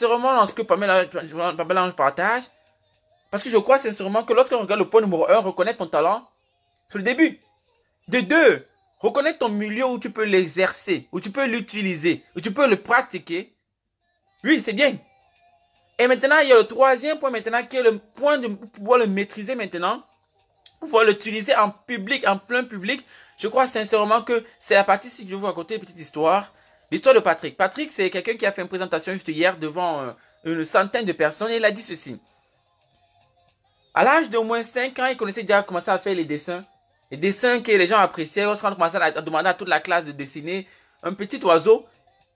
sincèrement dans ce que Pamela Ange partage, parce que je crois sincèrement que lorsqu'on regarde le point numéro un, reconnaître ton talent, c'est le début. De deux, reconnaître ton milieu où tu peux l'exercer, où tu peux l'utiliser, où tu peux le pratiquer. Oui, c'est bien. Et maintenant, il y a le troisième point maintenant qui est le point de pouvoir le maîtriser maintenant, pouvoir l'utiliser en public, en plein public. Je crois sincèrement que c'est la partie si je vais vous raconter une petite histoire. L'histoire de Patrick. Patrick, c'est quelqu'un qui a fait une présentation juste hier devant une centaine de personnes et il a dit ceci. À l'âge d'au moins 5 ans, il connaissait déjà comment à faire les dessins. Les dessins que les gens appréciaient. Lorsqu'on commençait à demander à toute la classe de dessiner un petit oiseau,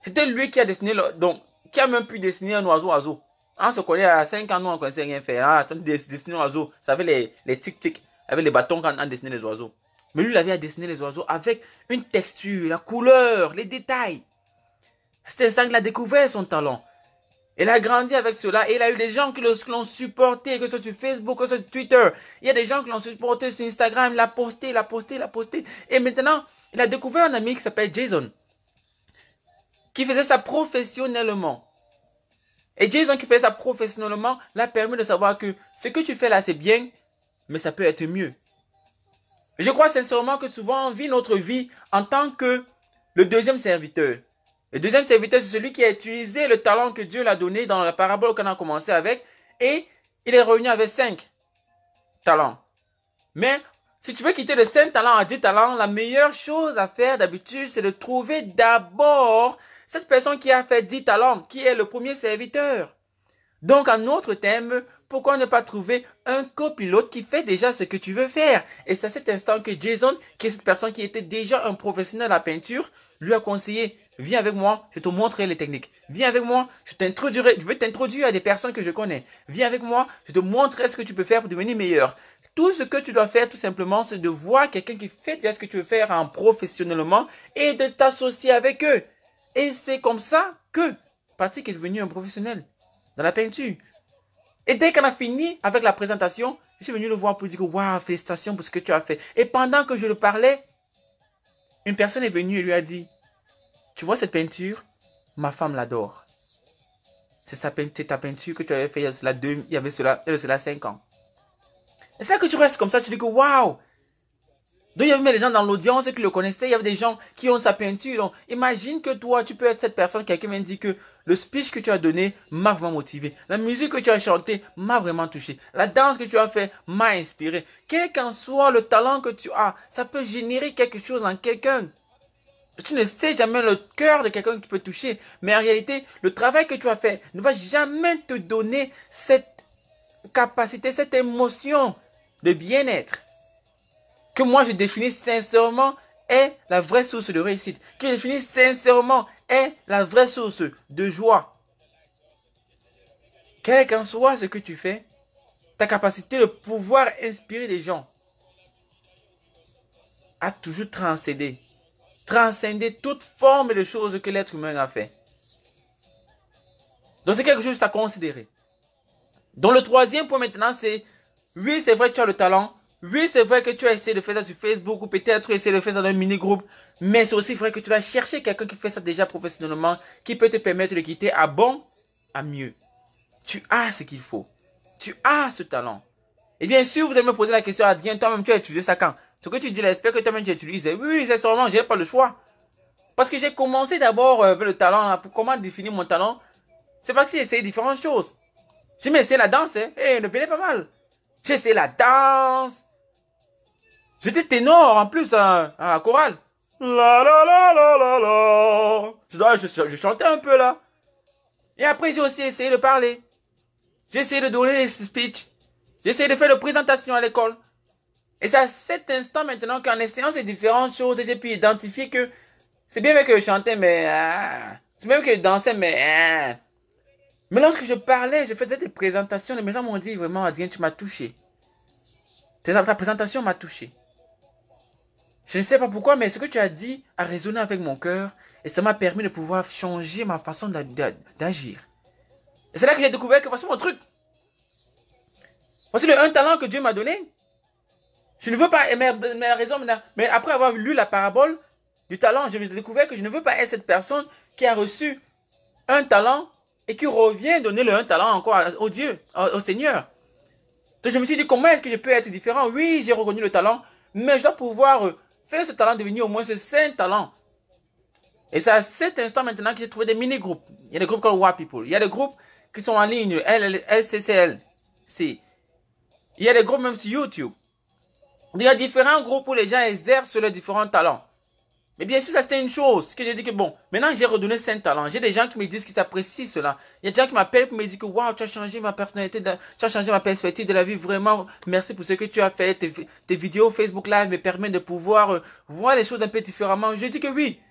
c'était lui qui a dessiné, donc, qui a même pu dessiner un oiseau. On se connaît à 5 ans, nous on connaissait rien faire. Ah, dessiner un oiseau, ça avait les tic-tic, avec les bâtons quand on dessinait les oiseaux. Mais lui, il avait à dessiner les oiseaux avec une texture, la couleur, les détails. C'était ça qu'il a découvert son talent. Il a grandi avec cela et il a eu des gens qui l'ont supporté, que ce soit sur Facebook, que ce soit sur Twitter. Il y a des gens qui l'ont supporté sur Instagram, il a posté. Et maintenant, il a découvert un ami qui s'appelle Jason, qui faisait ça professionnellement. Et Jason qui faisait ça professionnellement l'a permis de savoir que ce que tu fais là, c'est bien, mais ça peut être mieux. Je crois sincèrement que souvent on vit notre vie en tant que le deuxième serviteur. Le deuxième serviteur, c'est celui qui a utilisé le talent que Dieu l'a donné dans la parabole qu'on a commencé avec. Et il est revenu avec 5 talents. Mais si tu veux quitter de 5 talents à 10 talents, la meilleure chose à faire d'habitude, c'est de trouver d'abord cette personne qui a fait 10 talents, qui est le premier serviteur. Donc, en autre terme, pourquoi ne pas trouver un copilote qui fait déjà ce que tu veux faire? Et c'est à cet instant que Jason, qui est cette personne qui était déjà un professionnel de la peinture, lui a conseillé, viens avec moi, je te montrerai les techniques. Viens avec moi, je vais t'introduire à des personnes que je connais. Viens avec moi, je te montrerai ce que tu peux faire pour devenir meilleur. Tout ce que tu dois faire, tout simplement, c'est de voir quelqu'un qui fait déjà ce que tu veux faire en professionnellement et de t'associer avec eux. Et c'est comme ça que Patrick est devenu un professionnel dans la peinture. Et dès qu'on a fini avec la présentation, je suis venu le voir pour dire waouh, félicitations pour ce que tu as fait. Et pendant que je le parlais, une personne est venue et lui a dit, tu vois cette peinture, ma femme l'adore. C'est ta peinture que tu avais fait il y avait cela 5 ans. Et c'est là que tu restes comme ça, tu dis que waouh. Donc il y avait des gens dans l'audience qui le connaissaient, il y avait des gens qui ont sa peinture. Donc imagine que toi, tu peux être cette personne, quelqu'un m'a dit que le speech que tu as donné m'a vraiment motivé. La musique que tu as chantée m'a vraiment touché. La danse que tu as fait m'a inspiré. Quel qu'en soit le talent que tu as, ça peut générer quelque chose en quelqu'un. Tu ne sais jamais le cœur de quelqu'un que tu peux toucher. Mais en réalité, le travail que tu as fait ne va jamais te donner cette capacité, cette émotion de bien-être que moi je définis sincèrement est la vraie source de réussite, que je définis sincèrement est la vraie source de joie. Quel qu'en soit ce que tu fais, ta capacité de pouvoir inspirer des gens a toujours transcendé toute forme de choses que l'être humain a fait. Donc c'est quelque chose à considérer. Donc le troisième point maintenant c'est, oui c'est vrai que tu as le talent, oui, c'est vrai que tu as essayé de faire ça sur Facebook ou peut-être essayer de faire ça dans un mini-groupe. Mais c'est aussi vrai que tu dois chercher quelqu'un qui fait ça déjà professionnellement, qui peut te permettre de quitter à bon, à mieux. Tu as ce qu'il faut. Tu as ce talent. Et bien sûr, vous allez me poser la question, Adrien, toi-même tu as utilisé ça quand? Ce que tu dis, j'espère que toi-même tu utilises. Oui, c'est sûrement, je n'ai pas le choix. Parce que j'ai commencé d'abord avec le talent. Là, pour comment définir mon talent? C'est parce que j'ai essayé différentes choses. J'ai essayé la danse, hein. Et elle venait pas mal. J'ai essayé la danse. J'étais ténor en plus à la chorale. La la la la la la. Je chantais un peu là. Et après j'ai aussi essayé de parler. J'ai essayé de donner des speeches. J'ai essayé de faire des présentations à l'école. Et c'est à cet instant maintenant qu'en essayant ces différentes choses, j'ai pu identifier que c'est bien vrai que je chantais, mais c'est bien vrai que je dansais, mais mais lorsque je parlais, je faisais des présentations, les gens m'ont dit vraiment, Adrien, tu m'as touché. Ta présentation m'a touché. Je ne sais pas pourquoi, mais ce que tu as dit a résonné avec mon cœur et ça m'a permis de pouvoir changer ma façon d'agir. Et c'est là que j'ai découvert que voici mon truc. Voici un talent que Dieu m'a donné. Je ne veux pas, mais la raison, mais après avoir lu la parabole du talent, j'ai découvert que je ne veux pas être cette personne qui a reçu un talent et qui revient donner le un talent encore au Dieu, au Seigneur. Donc je me suis dit, comment est-ce que je peux être différent? Oui, j'ai reconnu le talent, mais je dois pouvoir faire ce talent devenir au moins ce 5 talents. Et c'est à cet instant maintenant que j'ai trouvé des mini-groupes. Il y a des groupes comme What People. Il y a des groupes qui sont en ligne, LCCL. Il y a des groupes même sur YouTube. Il y a différents groupes où les gens exercent leurs différents talents. Mais bien sûr, ça c'était une chose que j'ai dit que bon, maintenant j'ai redonné 5 talents. J'ai des gens qui me disent qu'ils apprécient cela. Il y a des gens qui m'appellent pour me dire que waouh, tu as changé ma personnalité, tu as changé ma perspective de la vie. Vraiment, merci pour ce que tu as fait. Tes vidéos Facebook Live me permettent de pouvoir voir les choses un peu différemment. Je dis que oui.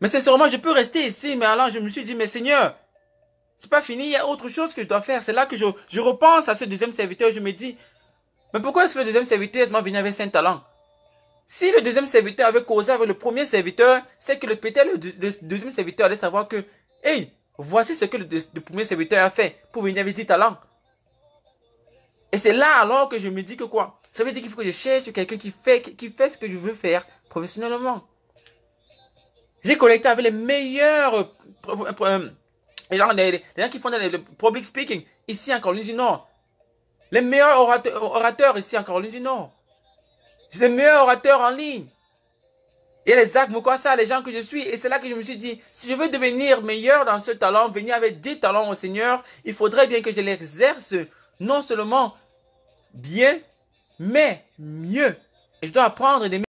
Mais sincèrement, je peux rester ici. Mais alors, je me suis dit, mais Seigneur, c'est pas fini, il y a autre chose que je dois faire. C'est là que je repense à ce deuxième serviteur. Je me dis, mais pourquoi est-ce que le deuxième serviteur est venu avec 5 talents? Si le deuxième serviteur avait causé avec le premier serviteur, c'est que peut-être le deuxième serviteur allait savoir que, hey, voici ce que le premier serviteur a fait pour venir avec 10 talents. Et c'est là alors que je me dis que quoi? Ça veut dire qu'il faut que je cherche quelqu'un qui fait ce que je veux faire professionnellement. J'ai collecté avec les meilleurs, les gens qui font le public speaking ici en Caroline du Nord. Les meilleurs orateurs ici en Caroline du Nord. J'ai les meilleurs orateurs en ligne. Et les Zach Mukwasa, les gens que je suis. Et c'est là que je me suis dit, si je veux devenir meilleur dans ce talent, venir avec 10 talents au Seigneur, il faudrait bien que je l'exerce non seulement bien, mais mieux. Et je dois apprendre des